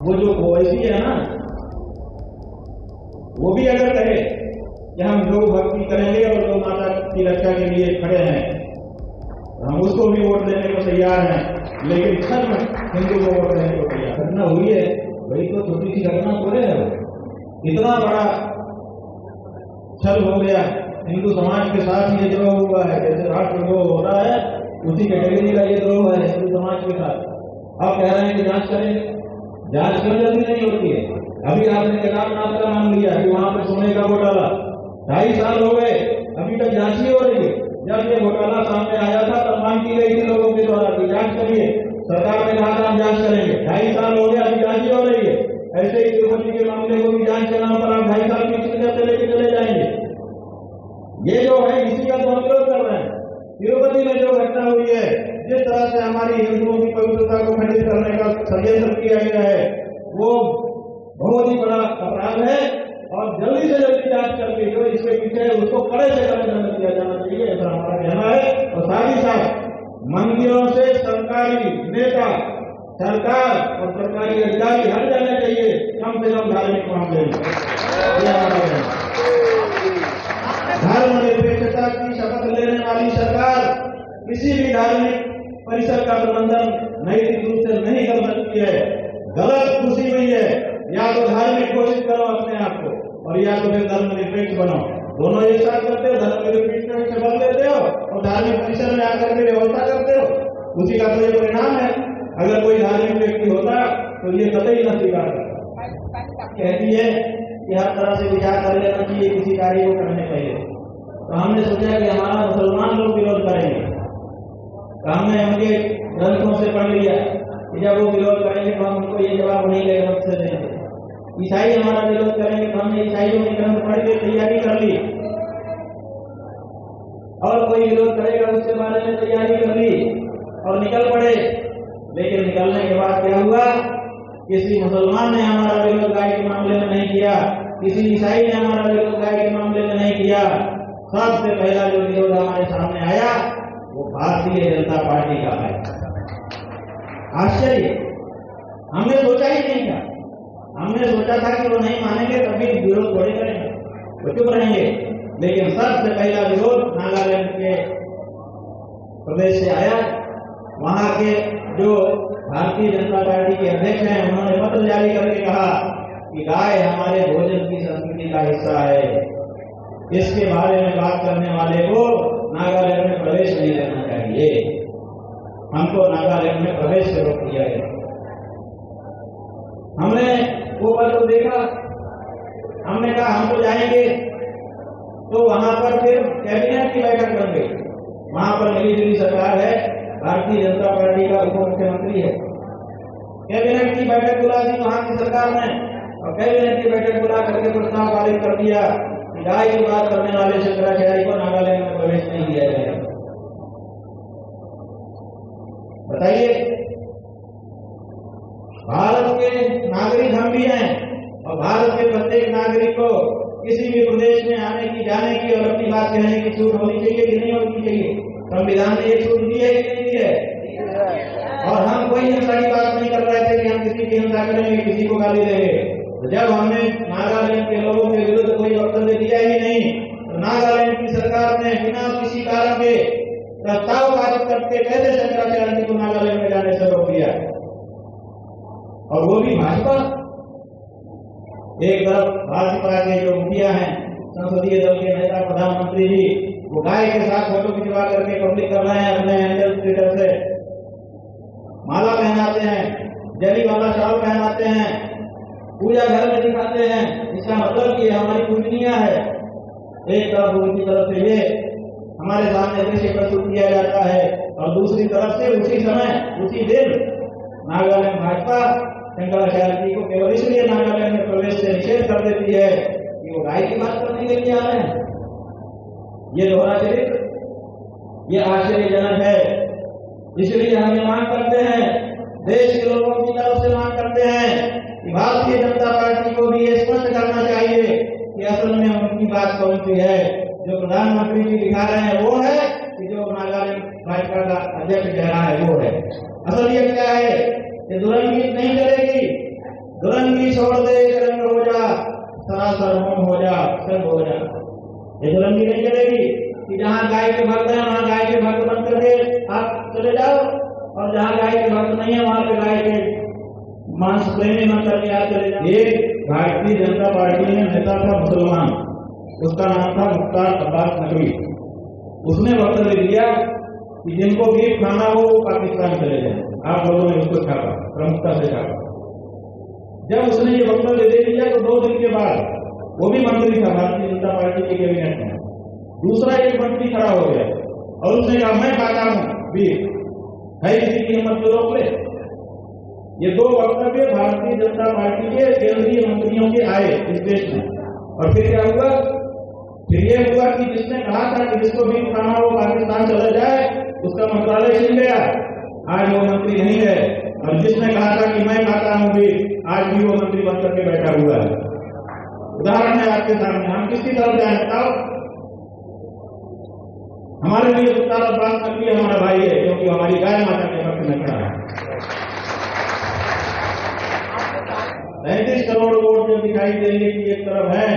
वो जो ओवैसी है ना, वो भी अगर कहे कि हम गौ भक्ति करेंगे और गौ माता की रक्षा के लिए खड़े हैं, हम उसको भी वोट देने को तैयार हैं, लेकिन धर्म हिंदू को वोट देने को तैयार। घटना हुई है, वही तो छोटी सी घटना पूरे है, इतना बड़ा छल हो गया हिंदू समाज के साथ। ये द्रोह हुआ है, जैसे राष्ट्रद्रोह होता है उसी कैटेगरी का ये द्रोह है हिंदू समाज के साथ। अब कह रहे हैं कि जांच करेंगे, जांच क्यों जल्दी नहीं होती है? अभी आपने केदारनाथ का नाम लिया कि वहां पर सोने का घोटाला 2.5 साल हो गए, अभी तक जांच ही हो रही है। जब ये घोटाला सामने आया था तब मांग की गई थी लोगों के द्वारा कि जांच करिए, सरकार ने कहा था हम जांच करेंगे। 2.5 साल हो गए, अभी जांच ही हो रही है। ऐसे ही तिरुपति के मामले को भी जांच के नाम पर आप 2.5 साल की लेके चले जाएंगे। ये जो है इसी का तो हम विरोध कर रहे हैं। तिरुपति में जो घटना हुई है, जिस तरह से हमारी हिंदुओं की पवित्रता को खंडित करने का षड्यंत्र किया गया है, वो बहुत ही बड़ा अपराध है और जल्दी से जल्दी जांच करके जो इसके पीछे है उसको कड़े से कड़े दंड दिया जाना चाहिए, ऐसा हमारा कहना है। और साथ ही साथ मंदिरों से सरकारी नेता, सरकार और सरकारी अधिकारी हट जाने चाहिए, कम से कम धार्मिक मामले में। धर्मनिरपेक्षता की शपथ लेने वाली सरकार किसी भी धार्मिक परिसर का प्रबंधन नैतिक रूप से नहीं कर सकती है। गलत खुशी हुई है, या तो धार्मिक घोषित करो अपने आप को और या तो फिर धर्मनिरपेक्ष बनो। दोनों एक साथ करते हो, धर्मनिरपेक्ष में शपथ लेते हो और धार्मिक परिसर में आकर के व्यवस्था करते हो। उसी का तो ये परिणाम है। अगर कोई धार्मिक व्यक्ति होता तो ये कतई न स्वीकार करता। कहती है कि हर तरह से विचार कर लेना चाहिए, किसी कार्य को करने चाहिए। तो हमने सोचा कि हमारा मुसलमान लोग विरोध करेंगे, तो हमने उनके ग्रंथों से पढ़ लिया कि जब वो विरोध करेंगे तो हम उनको ये जवाब नहीं ले ग्रंथ से देंगे। ईसाई हमारा विरोध करेंगे तो हमने ईसाइयों के ग्रंथ पढ़ के तैयारी कर ली, और कोई विरोध करेगा उसके बारे में तैयारी कर ली और निकल पड़े। लेकिन निकलने के बाद क्या हुआ? किसी मुसलमान ने हमारा विरोध गाय के मामले में नहीं किया, किसी ईसाई ने हमारा विरोध गाय के मामले में नहीं किया। सबसे पहला जो विरोध हमारे सामने आया वो भारतीय जनता पार्टी का है। आश्चर्य, हमने सोचा ही नहीं था। हमने सोचा था कि वो नहीं मानेंगे तभी विरोध थोड़े करेंगे, वो चुप रहेंगे। लेकिन सबसे पहला विरोध नागालैंड के प्रदेश से आया। वहां के जो भारतीय जनता पार्टी के अध्यक्ष हैं, उन्होंने पत्र जारी करके कहा कि गाय हमारे भोजन की संस्कृति का हिस्सा है, इसके बारे में बात करने वाले को नागालैंड में प्रवेश नहीं करना चाहिए। हमको नागालैंड में प्रवेश से रोक दिया गया। हमने वो पत्र देखा, हमने कहा हम तो जाएंगे। तो वहां पर फिर कैबिनेट की बैठक बन गई। वहां पर मिली जुली सरकार है, भारतीय जनता पार्टी का उप मुख्यमंत्री है। कैबिनेट की बैठक बुला दी वहां की सरकार ने, और कैबिनेट की बैठक बुला करके प्रस्ताव पारित कर दिया कि गाय की बात करने वाले शंकराचार्य को नागालैंड में प्रवेश नहीं दिया जाएगा। बताइए, भारत के नागरिक हम भी हैं और भारत के प्रत्येक नागरिक को किसी भी प्रदेश में आने की, जाने की और अपनी बात कहने की छूट होनी चाहिए कि नहीं होनी चाहिए? संविधान ने ये छूट दी है कि नहीं दी है? और हम कोई हिंसा की बात नहीं कर रहे थे कि हम किसी की हिंसा करेंगे, किसी को गाली देंगे। तो जब हमने नागालैंड के लोगों के विरुद्ध कोई वक्तव्य दिया ही नहीं, तो नागालैंड की सरकार ने बिना किसी कारण के प्रस्ताव पारित करके कैसे शंकराचार्य को नागालैंड में जाने से रोक दिया? और वो भी भाजपा। एक तरफ भाजपा के जो मुखिया हैं, संसदीय दल के नेता, प्रधानमंत्री जी, वो गाय के साथ फोटो खिंचवा करके पब्लिक कर रहे हैं अपने हैंडल ट्विटर से, माला पहनाते हैं, जरी वाला शाल पहनाते हैं, पूजा घर में दिखाते हैं। इसका मतलब ये हमारी पूजनीय है। एक तरफ उनकी तरफ से ये हमारे सामने दृश्य प्रस्तुत किया जाता है और दूसरी तरफ से उसी समय, उसी दिन नागालैंड भाजपा शंकराचार्य जी को केवल इसलिए नागालैंड में प्रवेश से निषेध कर देती है कि वो गाय की बात करने के लिए आ रहे हैं। ये दोहरा चरित्र, ये आश्चर्यजनक है। इसलिए हम ये मांग करते हैं, देश के लोगों की तरफ से मांग करते हैं कि भारतीय जनता पार्टी को भी ये स्पष्ट करना चाहिए कि असल में उनकी बात कौन सी है। जो प्रधानमंत्री जी दिखा रहे हैं वो है कि जो नागालैंड भाजपा का अध्यक्ष कह रहा है वो है। असल ये क्या है? ये दुरंगी नहीं चलेगी। छोड़ दे एक रंग हो जा, सरासर होम हो जा, सब हो जा। ये दुरंगी नहीं चलेगी कि जहाँ गाय के भक्त हैं वहाँ गाय के भक्त बंद करके आप चले जाओ, और जहाँ गाय के भक्त नहीं है वहाँ पे गाय के मांस प्रेमी मत करके आप चले जाओ। एक भारतीय जनता पार्टी में नेता था मुसलमान, उसका नाम था मुख्तार अब्बास नकवी। उसने वक्तव्य दिया कि जिनको भी खाना हो वो पाकिस्तान चले जाए। आप लोगों ने उसको छापा, प्रमुखता से छापा। जब उसने ये वक्तव्य दे दिया तो 2 दिन के बाद वो भी मंत्री था भारतीय जनता पार्टी के कैबिनेट में, दूसरा एक मंत्री खड़ा हो गया और उसने कहा मैं खाता हूं बीफ, है किसी की हिम्मत तो रोक ले। ये 2 वक्तव्य भारतीय जनता पार्टी के केंद्रीय मंत्रियों के आए इस देश में। और फिर क्या हुआ? फिर ये हुआ कि जिसने कहा था कि जिसको भी खाना हो पाकिस्तान चला जाए, उसका मंत्रालय छिन गया, आज वो मंत्री नहीं है। और जिसने कहा था कि मैं खाता हूं भी, आज भी वो मंत्री बन करके बैठा हुआ है। उदाहरण है आपके सामने, हम किसकी तरफ जाए बताओ? हमारे लिए मुख्तार अब्बास नकवी हमारा भाई है, क्योंकि हमारी गाय माता के पक्ष में खड़ा है। 35 करोड़ वोट जब दिखाई देंगे कि एक तरफ है,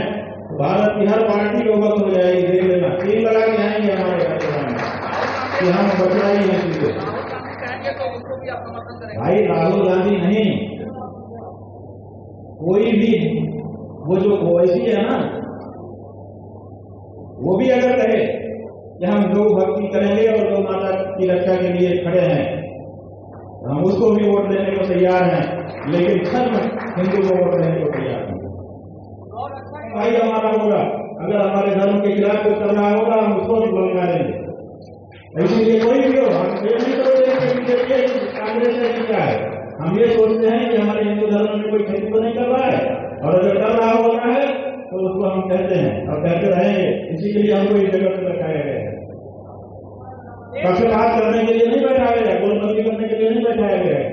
तो भारत की हर पार्टी को वक्त हो जाएगी, देख लेना। 3 लगा के आएंगे हमारे घर कि हम बचना ही है चीजें। भाई राहुल गांधी नहीं, कोई भी वो जो ओवैसी है ना, वो भी अगर कहे कि हम गौ भक्ति करेंगे और गौ माता की रक्षा के लिए खड़े हैं, हम उसको भी वोट देने को तैयार हैं, लेकिन धर्म हिंदू को वोट देने को तैयार नहीं। भाई हमारा होगा, अगर हमारे धर्म के खिलाफ कुछ करना होगा हम उसको भी बोलना लेंगे। इसीलिए कोई भी हो, हम ये नहीं करोगे कि बीजेपी कांग्रेस ने जीता है। हम ये सोचते हैं कि हमारे हिंदू धर्म में कोई खेती तो नहीं कर रहा है, और अगर कर रहा होता है तो उसको हम कहते हैं और कहते रहेंगे। इसी के लिए हमको इस जगह पर बैठाया गया है, पक्षपात करने के लिए नहीं बैठाया गया, गोलबंदी करने के लिए नहीं बैठाया गया है।